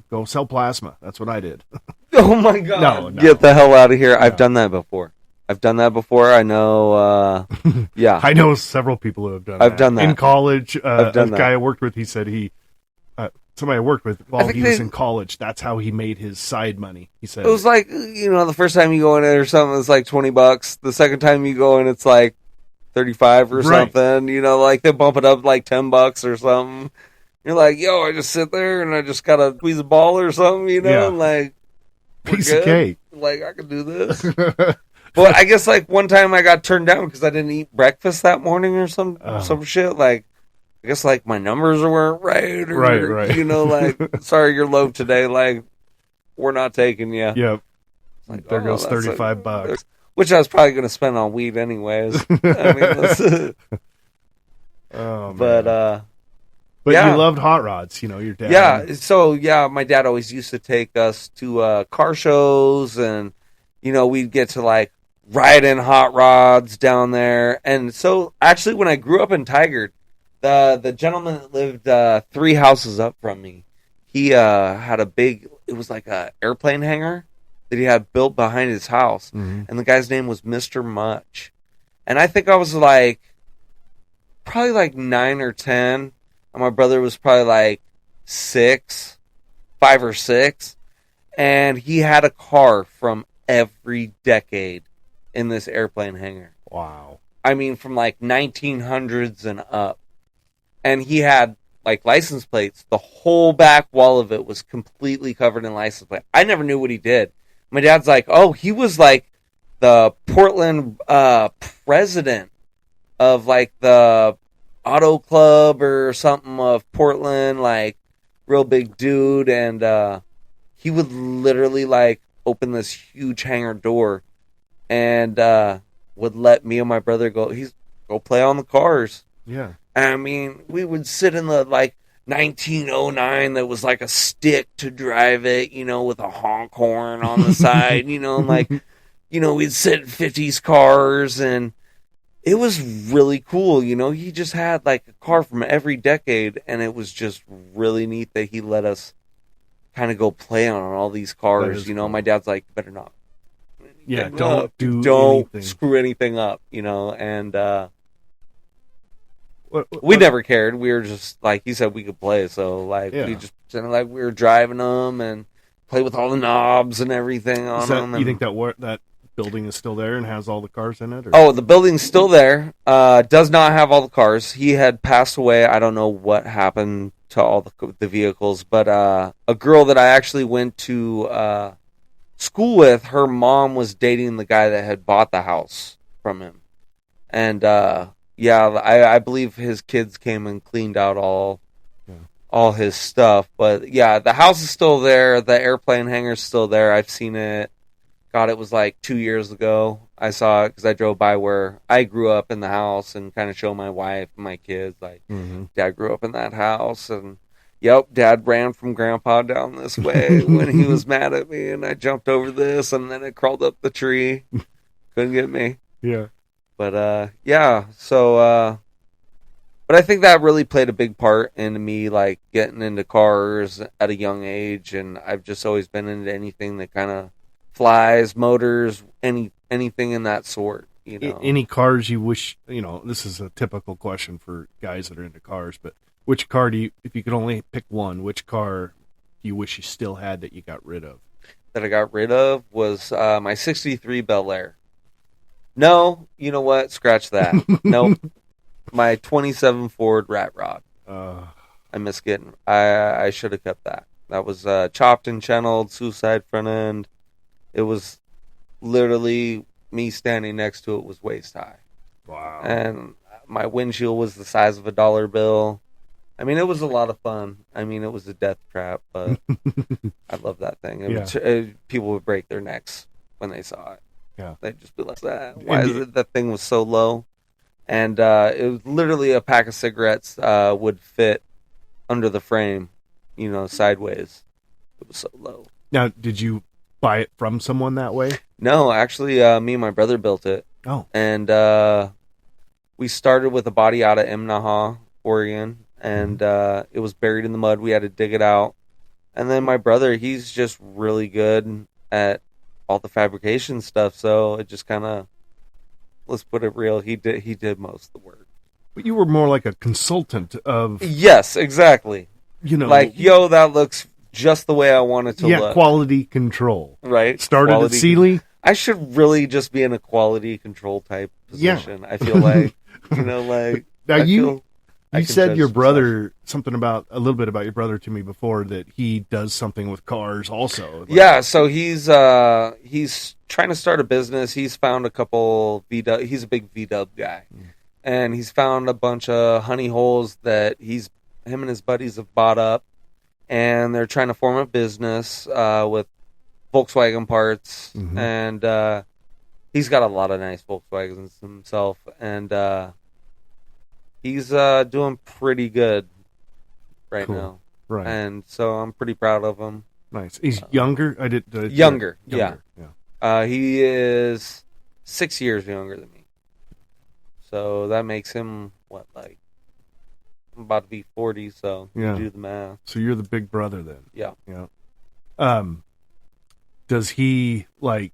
go sell plasma. That's what I did. Oh, my God. No. Get the hell out of here. I've done that before. I know, yeah. I know several people who have done that. I've done that. In college, I've done a that. guy I worked with, he said somebody I worked with while he was in college, that's how he made his side money. He said it was like, the first time you go in it or something, it's like $20. The second time you go in, it's like 35 or something. Like they bump it up like $10 or something. You're like, yo, I just sit there and I just gotta squeeze a ball or something, like piece of cake. Like I could do this. But I guess like one time I got turned down because I didn't eat breakfast that morning or some shit. Like I guess like my numbers weren't right. Or, right. Like sorry, you're low today. Like we're not taking you. Yep. Like, there goes $35. Which I was probably going to spend on weed anyways. I mean, oh, but yeah. You loved hot rods, your dad. Yeah. So my dad always used to take us to car shows, and we'd get to like ride in hot rods down there. And so actually, when I grew up in Tigard, the gentleman that lived 3 houses up from me, he had it was like a airplane hangar that he had built behind his house. Mm-hmm. And the guy's name was Mr. Much. And I think I was probably like 9 or 10. And my brother was probably like 5 or 6. And he had a car from every decade in this airplane hangar. Wow. I mean, from like 1900s and up. And he had like license plates. The whole back wall of it was completely covered in license plates. I never knew what he did. My dad's like, oh, he was like the Portland president of like the auto club or something of Portland, like real big dude. And he would literally like open this huge hangar door and would let me and my brother go play on the cars. Yeah. I mean, we would sit in the like 1909 that was like a stick to drive it, with a honk horn on the side, and like, we'd sit in 50s cars, and it was really cool. He just had like a car from every decade, and it was just really neat that he let us kind of go play on all these cars. Cool. My dad's like, better not. Yeah, don't anything. Screw anything up, and we never cared. We were just like he said we could play, so like we just pretended like we were driving them and play with all the knobs and everything on them. You think that building is still there and has all the cars in it? Or? Oh, the building's still there. Does not have all the cars. He had passed away. I don't know what happened to all the vehicles, but a girl that I actually went to school with, her mom was dating the guy that had bought the house from him, and I believe his kids came and cleaned out all his stuff. But yeah, the house is still there. The airplane hangar's still there. I've seen it. God, it was like 2 years ago. I saw it because I drove by where I grew up in the house and kind of show my wife and my kids, like, Dad grew up in that house. And, yep, Dad ran from Grandpa down this way when he was mad at me. And I jumped over this, and then it crawled up the tree. Couldn't get me. Yeah. But, but I think that really played a big part in me, like, getting into cars at a young age. And I've just always been into anything that kind of flies, motors, anything in that sort, Any cars you wish, this is a typical question for guys that are into cars, but which car if you could only pick one, which car do you wish you still had that you got rid of? that I got rid of was my 63 Bel Air. No, you know what? Scratch that. Nope. My 27 Ford Rat Rod. I miss getting. I should have kept that. That was chopped and channeled, suicide front end. It was literally me standing next to it was waist high. Wow. And my windshield was the size of a dollar bill. I mean, it was a lot of fun. I mean, it was a death trap, but I love that thing. People would break their necks when they saw it. Yeah. They'd just be like, why is it that thing was so low? And it was literally a pack of cigarettes would fit under the frame, sideways. It was so low. Now, did you buy it from someone that way? No, actually, me and my brother built it. Oh. And we started with a body out of Imnaha, Oregon, and it was buried in the mud. We had to dig it out. And then my brother, he's just really good at all the fabrication stuff, so it just kind of, let's put it real, he did most of the work. But you were more like a consultant of... Yes, exactly. Like, that looks just the way I want it to look. Yeah, quality control. Right. Started quality at Sealy. I should really just be in a quality control type position. Yeah. I feel like, Now, you said your brother, a little bit about your brother to me before, that he does something with cars also. Yeah, so he's trying to start a business. He's found a couple VW, he's a big VW guy. And he's found a bunch of honey holes that him and his buddies have bought up. And they're trying to form a business with Volkswagen parts. Mm-hmm. And he's got a lot of nice Volkswagens himself. And he's doing pretty good right now. Right. And so I'm pretty proud of him. Nice. He's younger? Younger, yeah. He is 6 years younger than me. So that makes him, I'm about to be 40, so you do the math. So you're the big brother then? Yeah. Does he, I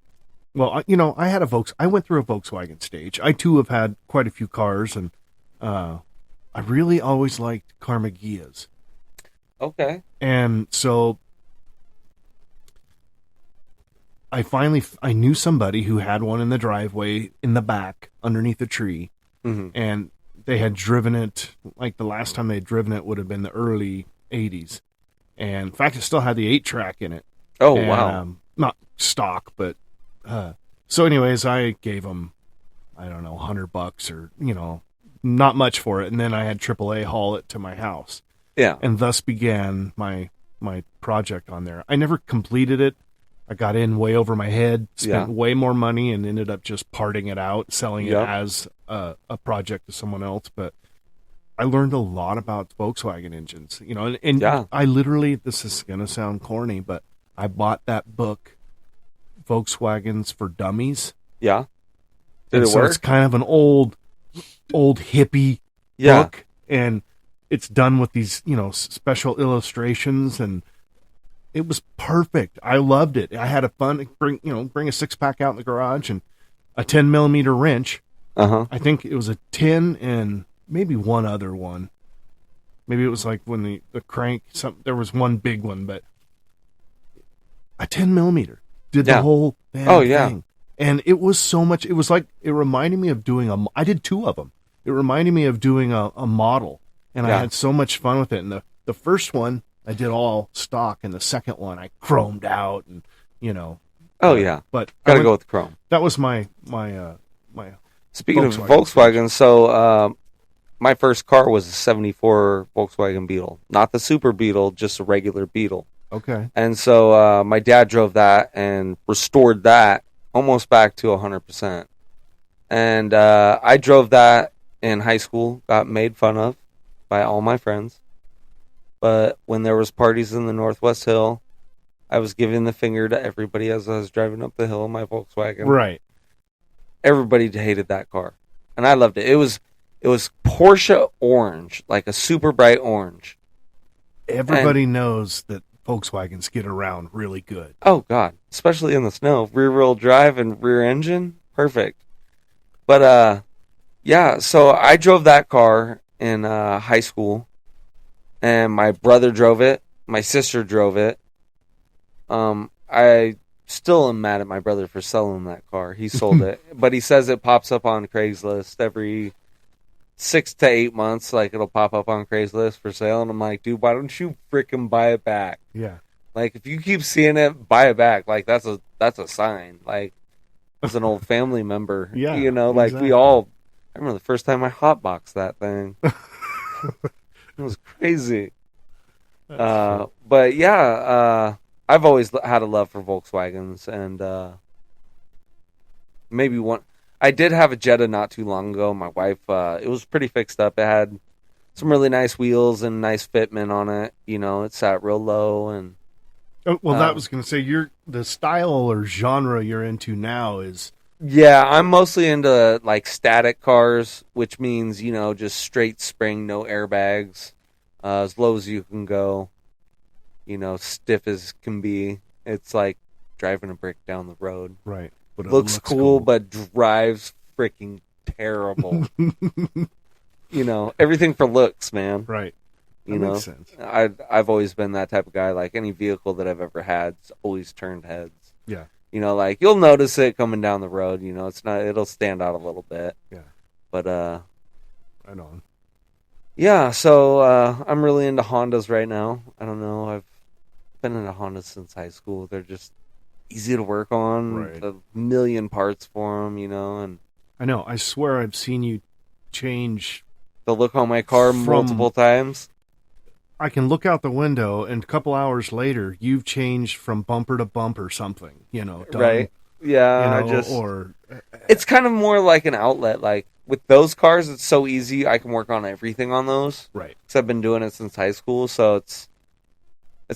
had I went through a Volkswagen stage. I, too, have had quite a few cars, and I really always liked Carmagias. Okay. And so I knew somebody who had one in the driveway in the back underneath a tree. Mm-hmm. And they had driven it, the last time they'd driven it would have been the early 80s. And in fact, it still had the 8-track in it. Oh, and, wow. Not stock, but... so anyways, I gave them, I don't know, $100 or, not much for it. And then I had AAA haul it to my house. Yeah. And thus began my project on there. I never completed it. I got in way over my head, spent way more money, and ended up just parting it out, selling it as a project to someone else. But I learned a lot about Volkswagen engines, and I literally, this is going to sound corny, but I bought that book, Volkswagens for Dummies. Yeah. Did it work? It's kind of an old hippie book, and it's done with these, special illustrations, and it was perfect. I loved it. I had a fun bring a 6-pack out in the garage and a 10-millimeter wrench. I think it was a 10 and maybe one other one. Maybe it was when the crank. There was one big one, but a 10-millimeter did the whole thing. And it was so much. It was it reminded me of doing I did 2 of them. It reminded me of doing a model, and I had so much fun with it. And the first one I did all stock, and the second one I chromed out, and Oh yeah, but gotta go with chrome. That was my Speaking of Volkswagen, so my first car was a '74 Volkswagen Beetle, not the Super Beetle, just a regular Beetle. Okay. And so my dad drove that and restored that almost back to 100%. And I drove that in high school, got made fun of by all my friends. But when there was parties in the Northwest Hill, I was giving the finger to everybody as I was driving up the hill in my Volkswagen. Right. Everybody hated that car, and I loved it. It was Porsche orange, like a super bright orange. Everybody knows that Volkswagens get around really good. Oh God, especially in the snow, rear-wheel drive and rear engine, perfect. But so I drove that car in high school. And my brother drove it. My sister drove it. I still am mad at my brother for selling that car. He sold it, but he says it pops up on Craigslist every 6 to 8 months. Like, it'll pop up on Craigslist for sale, and I'm like, dude, why don't you freaking buy it back? Yeah. Like, if you keep seeing it, buy it back. Like, that's a sign. Like, as an old family member, Yeah, you know, like exactly. I remember the first time I hotboxed that thing. It was crazy. But yeah, I've always had a love for Volkswagens, and maybe one. I did have a Jetta not too long ago. My wife, it was pretty fixed up. It had some really nice wheels and nice fitment on it. You know, it sat real low, and that was going to say the style or genre you're into now is. Yeah, I'm mostly into like static cars, which means, you know, just straight spring, no airbags, as low as you can go. You know, stiff as can be. It's like driving a brick down the road. Right. But it looks cool, but drives freaking terrible. You know, everything for looks, man. Right. That You know, makes sense. I've always been that type of guy. Like, any vehicle that I've ever had's always turned heads. Yeah. You know, like, you'll notice it coming down the road. You know, it'll stand out a little bit. Yeah. But Right on. yeah. So I'm really into Hondas right now. I don't know. I've been into Hondas since high school. They're just easy to work on. Right. A million parts for them. You know, and I know. I swear I've seen you change. the look on my car From- multiple times. I can look out the window, and a couple hours later, you've changed from bumper to bumper something. You know, done, Right. Yeah. You know, or It's kind of more like an outlet. Like, with those cars, it's so easy. I can work on everything on those. right. Because I've been doing it since high school, so it's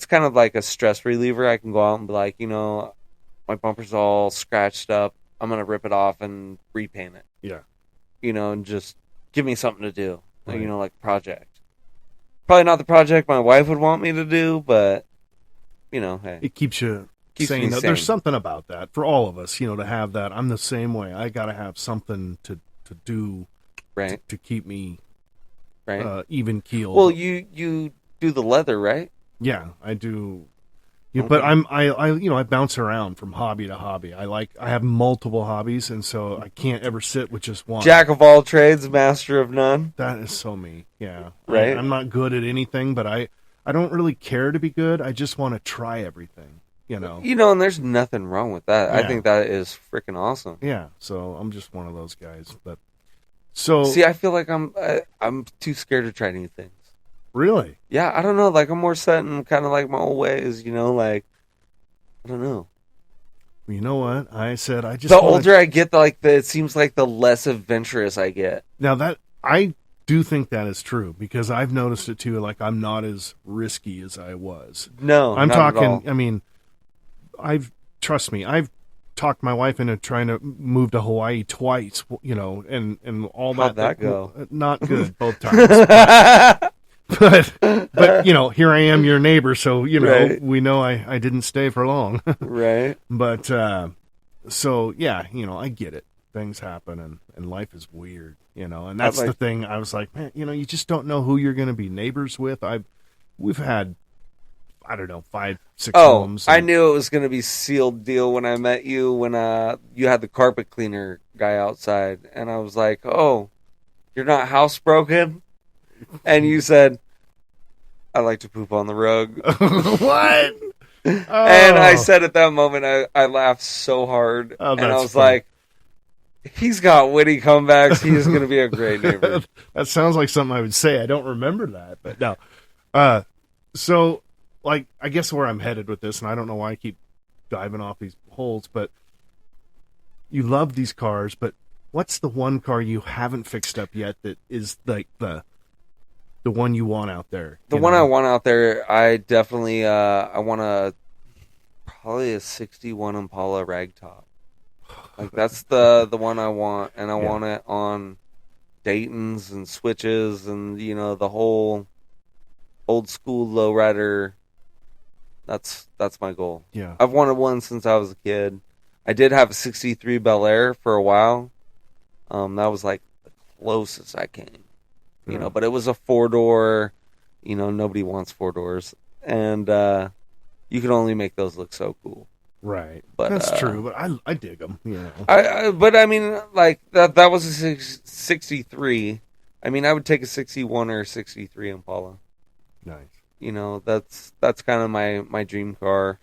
kind of like a stress reliever. I can go out and be like, you know, my bumper's all scratched up. I'm gonna rip it off and repaint it. Yeah. You know, and just give me something to do. Right. You know, like a project. Probably not the project my wife would want me to do, but you know, hey, It keeps you Keeps sane. me There's sane. something about that for all of us, you know, to have that. I'm the same way. I got to have something to do right, to keep me right. even keeled. Well, you do the leather, right? yeah, I do. Yeah, Okay. but I bounce around from hobby to hobby. I have multiple hobbies, and so I can't ever sit with just one. Jack of all trades, master of none. That is so me. Yeah. Right. I'm not good at anything, but I don't really care to be good. I just want to try everything, you know. You know, and there's nothing wrong with that. I Yeah. think that is freaking awesome. Yeah, so I'm just one of those guys. But so See, I feel like I'm too scared to try new things. really, Yeah, I don't know. Like, I'm more set in kind of like my old ways, you know. Like, I don't know. you know what? I said I just The wanna- older I get, it seems like the less adventurous I get. Now that I do think that is true because I've noticed it too. Like, I'm not as risky as I was. No, I'm not at all. talking. I mean, I've talked my wife into trying to move to Hawaii twice. You know, and all How'd that. that go? Not good both times. But you know, here I am, your neighbor. So you know, Right. we know I didn't stay for long. Right? But so yeah, you know, I get it. Things happen, and life is weird, you know. And that's the thing. I was like, man, you know, you just don't know who you're going to be neighbors with. We've had, I don't know, 5, 6 homes. I knew it was going to be sealed deal when I met you. When you had the carpet cleaner guy outside, and I was like, "Oh, you're not housebroken?" And you said, "I like to poop on the rug." What? And I Oh. said at that moment, I laughed so hard, Oh, and I that's was funny. like, "He's got witty comebacks. He is going to be a great neighbor." That sounds like something I would say. I don't remember that, but no. So, like, I guess where I'm headed with this, and I don't know why I keep diving off these holes, but you love these cars, but what's the one car you haven't fixed up yet that is like the one you want out there? The one I want out there, I definitely I want probably a 61 Impala ragtop. Like, that's the one I want, and I want it on Dayton's and switches and, you know, the whole old school lowrider. That's my goal. Yeah. I've wanted one since I was a kid. I did have a 63 Bel Air for a while. That was like the closest I came. You know, but it was a 4-door. You know, nobody wants 4 doors. And you can only make those look so cool. Right. But, that's true, but I dig them, you know. But I mean, like, that was a 63. I mean, I would take a 61 or a 63 Impala. Nice. You know, that's kind of my dream car.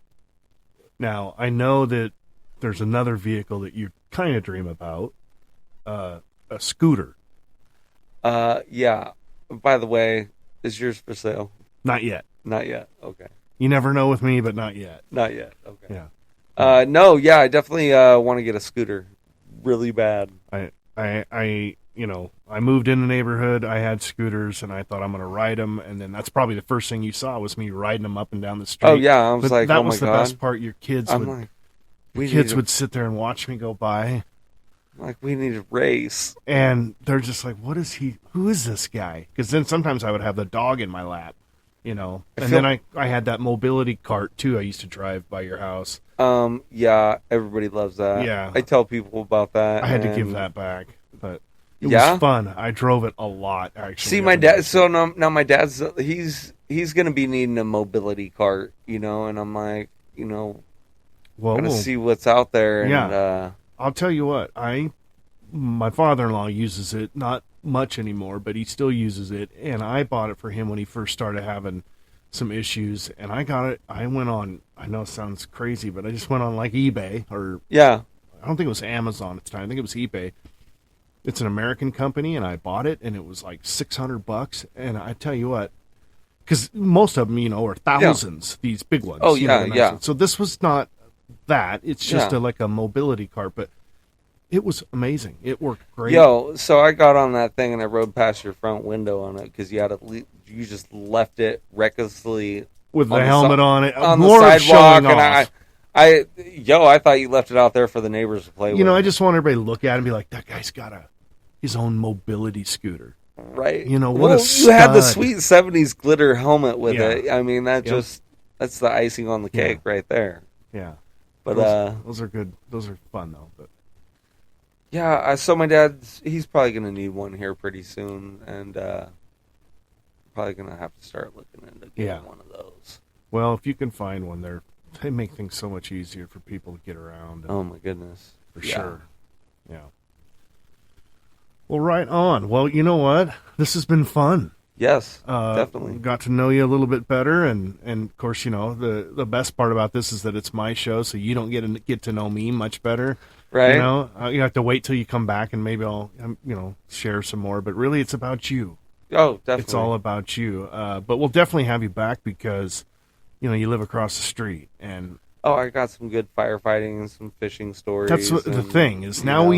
Now, I know that there's another vehicle that you kind of dream about, a scooter. Yeah. By the way, is yours for sale? Not yet. Not yet. Okay. You never know with me, but not yet. Not yet. Okay. Yeah. No, yeah, I definitely want to get a scooter really bad. I you know, I moved in the neighborhood, I had scooters, and I thought I'm going to ride them, and then that's probably the first thing you saw was me riding them up and down the street. Oh, yeah, I was but like, that oh was my the God. best part. Your kids would sit there and watch me go by. Like, we need to race. And they're just like, who is this guy? Because then sometimes I would have the dog in my lap, you know. And then I had that mobility cart, too, I used to drive by your house. Yeah, everybody loves that. Yeah. I tell people about that. I had to give that back, but it was fun. I drove it a lot, actually. See, my dad, so now my dad's, he's going to be needing a mobility cart, you know, and I'm like, you know, going to see what's out there. And, I'll tell you what, my father-in-law uses it, not much anymore, but he still uses it, and I bought it for him when he first started having some issues, and I got it, I went on, I know it sounds crazy, but I just went on like eBay, or I don't think it was Amazon at the time, I think it was eBay. It's an American company, and I bought it, and it was like $600, and I tell you what, because most of them, you know, are thousands, these big ones. Oh, you yeah, know, yeah. So this was not that, it's just like a mobility cart, but it was amazing. It worked great. Yo, so I got on that thing and I rode past your front window on it because you just left it recklessly with the helmet on it, on the more sidewalk, showing and off. I thought you left it out there for the neighbors to play with. You know, I just want everybody to look at it and be like, that guy's got his own mobility scooter. Right. You know, what a stud. You had the sweet 70s glitter helmet with Yeah. it. I mean, that's the icing on the cake right there. Yeah. But those are good. Those are fun though. But yeah, so my he's probably going to need one here pretty soon, and probably going to have to start looking into getting one of those. Well, if you can find one, they make things so much easier for people to get around. Oh my goodness. For sure. Yeah. Well, right on. Well, you know what? This has been fun. Yes, definitely. Got to know you a little bit better, and of course, you know, the best part about this is that it's my show, so you don't get to know me much better. Right. You know, you have to wait till you come back, and maybe I'll, you know, share some more. But really, it's about you. Oh, definitely. It's all about you. But we'll definitely have you back because, you know, you live across the street, and I got some good firefighting and some fishing stories. that's what the thing is. Now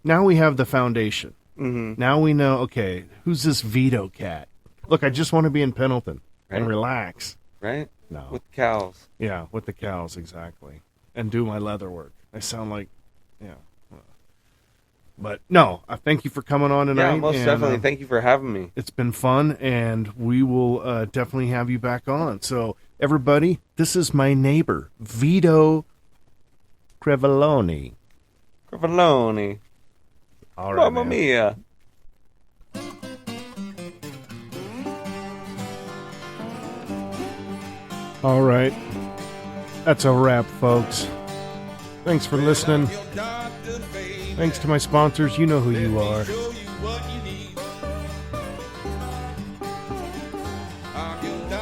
now we have the foundation. Mm-hmm. Now we know, okay, who's this Vito cat? Look, I just want to be in Pendleton and relax. Right? No. With cows. Yeah, with the cows, exactly. And do my leather work. I sound like, But no, I thank you for coming on tonight. Yeah, most definitely. Thank you for having me. It's been fun, and we will definitely have you back on. So, everybody, this is my neighbor, Vito Crivellone. Crivellone. All right, Mamma mia. All right. That's a wrap, folks. Thanks for listening. Thanks to my sponsors. You know who you are.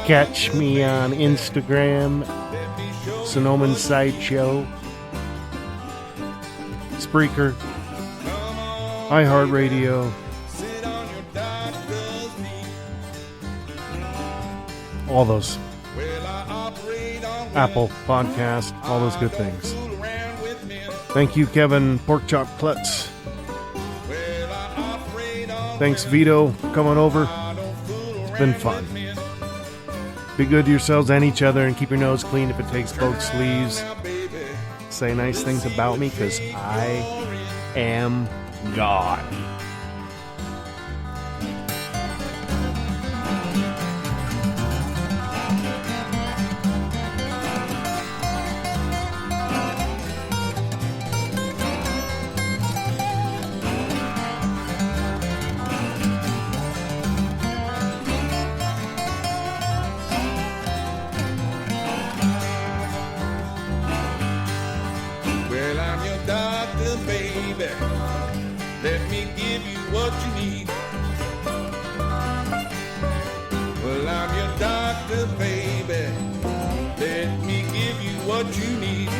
Catch me on Instagram, Sonoma Sideshow, Spreaker, iHeartRadio, all those. Apple Podcast, all those good things. Thank you, Kevin Pork Chop Klutz. Thanks, Vito, for coming over. It's been fun. Be good to yourselves and each other, and keep your nose clean if it takes both sleeves. Say nice things about me, because I am God. what you need.